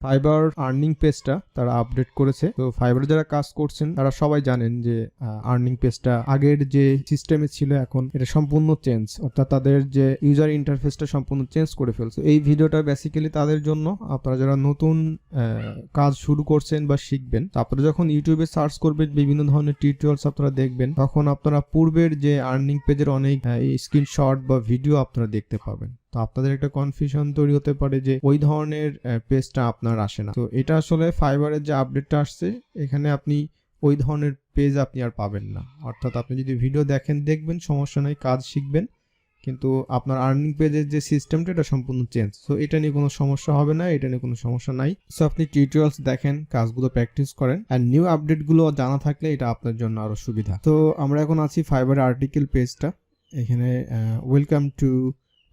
Fibre earning পেজটা তারা update করেছে। তো ফাইবার যারা কাজ করছেন তারা সবাই জানেন যে আর্নিং পেজটা আগের যে সিস্টেমে ছিল এখন এটা সম্পূর্ণ চেঞ্জ, অর্থাৎ তাদের যে ইউজার ইন্টারফেসটা সম্পূর্ণ চেঞ্জ করে ফেলছে। এই ভিডিওটা বেসিক্যালি তাদের জন্য, আপনারা যারা নতুন কাজ শুরু করছেন বা শিখবেন, আপনারা যখন ইউটিউবে সার্চ করবেন বিভিন্ন ধরনের টিউটোরিয়ালস আপনারা দেখবেন, তখন আপনারা পূর্বের যে আর্নিং পেজের অনেক স্ক্রিনশট বা ভিডিও আপনারা দেখতে পাবেন। তো আপনাদের একটা কনফিউশন তৈরি হতে পারে যে ওই ধরনের পেজটা আপনার আসে না। তো এটা আসলে ফাইবারের যে আপডেটটা আসছে, এখানে আপনি ওই ধরনের পেজ আপনি আর পাবেন না। অর্থাৎ আপনি যদি ভিডিও দেখবেন সমস্যা নাই, কাজ শিখবেন, কিন্তু আপনার আর্নিং পেজের যে সিস্টেমটা এটা সম্পূর্ণ চেঞ্জ। সো এটা নিয়ে কোনো সমস্যা হবে না, এটা নিয়ে কোনো সমস্যা নাই। সো আপনি টিউটোরিয়ালস দেখেন, কাজগুলো প্র্যাকটিস করেন, আর নিউ আপডেটগুলো জানা থাকলে এটা আপনার জন্য আরো সুবিধা। তো আমরা এখন আছি ফাইবার আর্টিকেল পেজটা। এখানে welcome to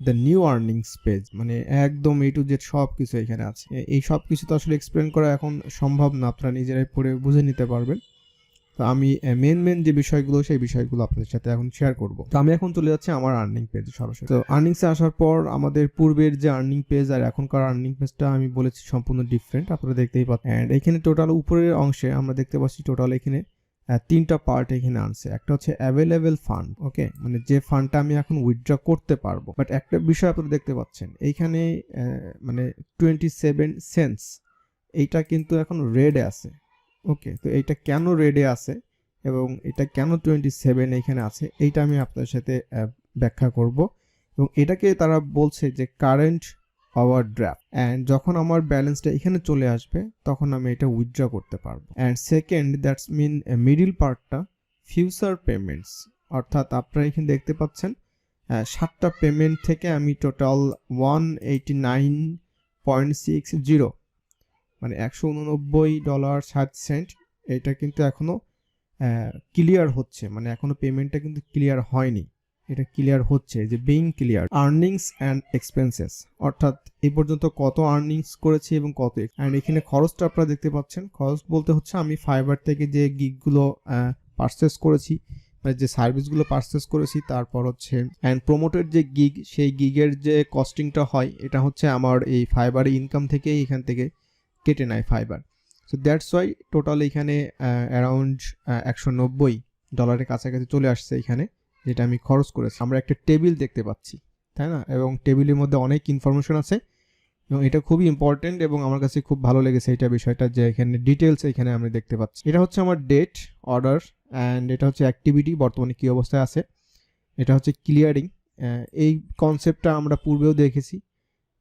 the new earnings page, মানে একদম A to Z সব কিছু এখানে আছে। এই সব কিছু তো আসলে এক্সপ্লেন করা এখন সম্ভব না, আপনারা নিজেরাই পড়ে বুঝে নিতে পারবেন। তো আমি মেন যে বিষয়গুলো সেই বিষয়গুলো আপনাদের সাথে এখন শেয়ার করব। তো আমি এখন চলে যাচ্ছি আমার আর্নিং পেজে সরাসরি। তো আর্নিংসে আসার পর আমাদের পূর্বের যে আর্নিং পেজ আর এখনকার আর্নিং পেজটা আমি বলেছি সম্পূর্ণ ডিফারেন্ট, আপনারা দেখতেই পাচ্ছেন। এন্ড এখানে টোটাল উপরের অংশে আমরা দেখতে পাচ্ছি টোটাল এখানে তিনটা পার্ট এখানে আনছে। একটা হচ্ছে অ্যাভেলেবেল ফান্ড, ওকে, মানে যে ফান্ডটা আমি এখন উইথড্র করতে পারবো। বাট একটা বিষয় আপনারা দেখতে পাচ্ছেন এইখানে মানে 27 সেন্টস, এইটা কিন্তু এখন রেডে আছে। ওকে, তো এইটা কেন রেডে আছে এবং এটা কেন 27 এখানে আছে, এইটা আমি আপনার সাথে ব্যাখ্যা করব। এবং এটাকে তারা বলছে যে কারেন্ট ওভারড্রাফট, অ্যান্ড যখন আমার ব্যালেন্সটা এখানে চলে আসবে তখন আমি এটা উইথড্র করতে পারবো। And second, that's mean middle পার্টটা ফিউচার পেমেন্টস, অর্থাৎ আপনারা এখানে দেখতে পাচ্ছেন 7টা পেমেন্ট থেকে আমি টোটাল $189.60 মানে $189.60 এটা কিন্তু এখনো ক্লিয়ার হচ্ছে, মানে এখনো পেমেন্টটা কিন্তু ক্লিয়ার হয়নি, এটা ক্লিয়ার হচ্ছে যে being clear. Earnings and expenses, অর্থাৎ এই পর্যন্ত কত আর্নিংস করেছি এবং কত, অ্যান্ড এখানে খরচটা আপনারা দেখতে পাচ্ছেন। খরচ বলতে হচ্ছে আমি ফাইবার থেকে যে গিগগুলো পারচেস করেছি, মানে যে সার্ভিসগুলো পারচেস করেছি, তারপর হচ্ছে অ্যান্ড প্রমোটেড যে গিগ, সেই গিগের যে কস্টিংটা হয় এটা হচ্ছে আমার এই ফাইবার ইনকাম থেকে এখান থেকে কেটে নেয় fibre. So that's why total এখানে অ্যারাউন্ড $190 কাছাকাছি চলে আসছে এখানে, যেটা আমি খরচ করেছি। আমরা একটা টেবিল দেখতে পাচ্ছি, তাই না, এবং টেবিলের মধ্যে অনেক ইনফরমেশন আছে এবং এটা খুবই ইম্পর্টেন্ট এবং আমার কাছে খুব ভালো লেগেছে এটা বিষয়টা, যে এখানে ডিটেলস এখানে আমরা দেখতে পাচ্ছি। এটা হচ্ছে আমার ডেট, অর্ডার, অ্যান্ড এটা হচ্ছে অ্যাক্টিভিটি, বর্তমানে কী অবস্থায় আছে। এটা হচ্ছে ক্লিয়ারিং, এই কনসেপ্টটা আমরা পূর্বেও দেখেছি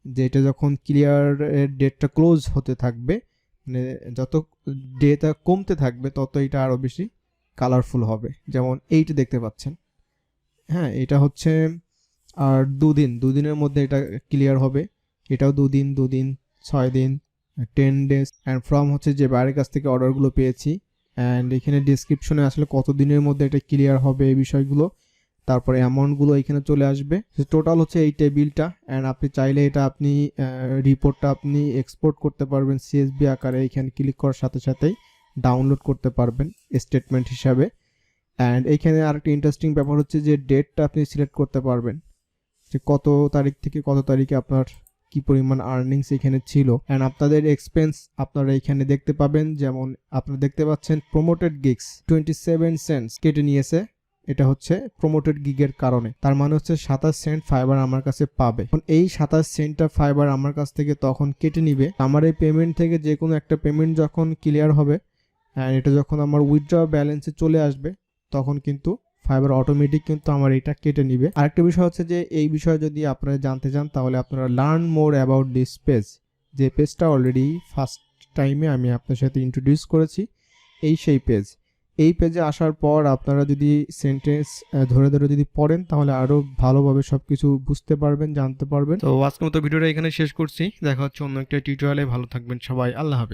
যে এটা যখন ক্লিয়ারের ডেটটা ক্লোজ হতে থাকবে, মানে যত ডেটা কমতে থাকবে তত এটা আরও বেশি কালারফুল হবে। যেমন এইটা দেখতে পাচ্ছেন, হ্যাঁ, এটা হচ্ছে আর দুদিনের মধ্যে এটা ক্লিয়ার হবে। এটাও 2 দিন 6 দিন 10 ডেজ। অ্যান্ড ফ্রম হচ্ছে যে বাইরের কাছ থেকে অর্ডারগুলো পেয়েছি, অ্যান্ড এখানে ডিসক্রিপশনে আসলে কত দিনের মধ্যে এটা ক্লিয়ার হবে এই বিষয়গুলো, তারপরে অ্যামাউন্টগুলো এখানে চলে আসবে। টোটাল হচ্ছে এই টেবিলটা, অ্যান্ড আপনি চাইলে এটা আপনি রিপোর্টটা আপনি এক্সপোর্ট করতে পারবেন CSV আকারে, এখানে ক্লিক করার সাথে সাথেই ডাউনলোড করতে পারবেন স্টেটমেন্ট হিসাবে। অ্যান্ড এইখানে আরেকটা ইন্টারেস্টিং ব্যাপার হচ্ছে যে ডেটটা আপনি সিলেক্ট করতে পারবেন, যে কত তারিখ থেকে কত তারিখে আপনার কি পরিমাণ আর্নিংস এখানে ছিল। অ্যান্ড আপনাদের এক্সপেন্স আপনারা এখানে দেখতে পাবেন, যেমন আপনারা দেখতে পাচ্ছেন প্রমোটেড গিগস 27 সেন্টস কেটে নিয়েছে, এটা হচ্ছে প্রমোটেড গিগের কারণে। তার মানে হচ্ছে 27 সেন্ট ফাইবার আমার কাছে পাবে। এখন এই 27 সেন্টটা ফাইবার আমার কাছ থেকে তখন কেটে নিবে। আমার এই পেমেন্ট থেকে যে কোনো একটা পেমেন্ট যখন ক্লিয়ার হবে, অ্যান্ড এটা যখন আমার উইথড্র ব্যালেন্সে চলে আসবে, তখন কিন্তু ফাইবার অটোমেটিক কিন্তু আমার এটা কেটে নিবে। আরেকটা বিষয় হচ্ছে যে এই বিষয়ে যদি আপনারা জানতে চান তাহলে আপনারা learn more about this page, যে পেজটা অলরেডি ফার্স্ট টাইমে আমি আপনার সাথে ইন্ট্রোডিউস করেছি, সেই পেজ। এই পেজে আসার পর আপনারা যদি সেন্টেন্স ধরে যদি পড়েন তাহলে আরও ভালোভাবে সব কিছু বুঝতে পারবেন, জানতে পারবেন। তো আজকের মতো ভিডিওটা এখানে শেষ করছি, দেখা হচ্ছে অন্য একটা টিউটোরিয়ালে। ভালো থাকবেন সবাই, আল্লাহ হাফেজ।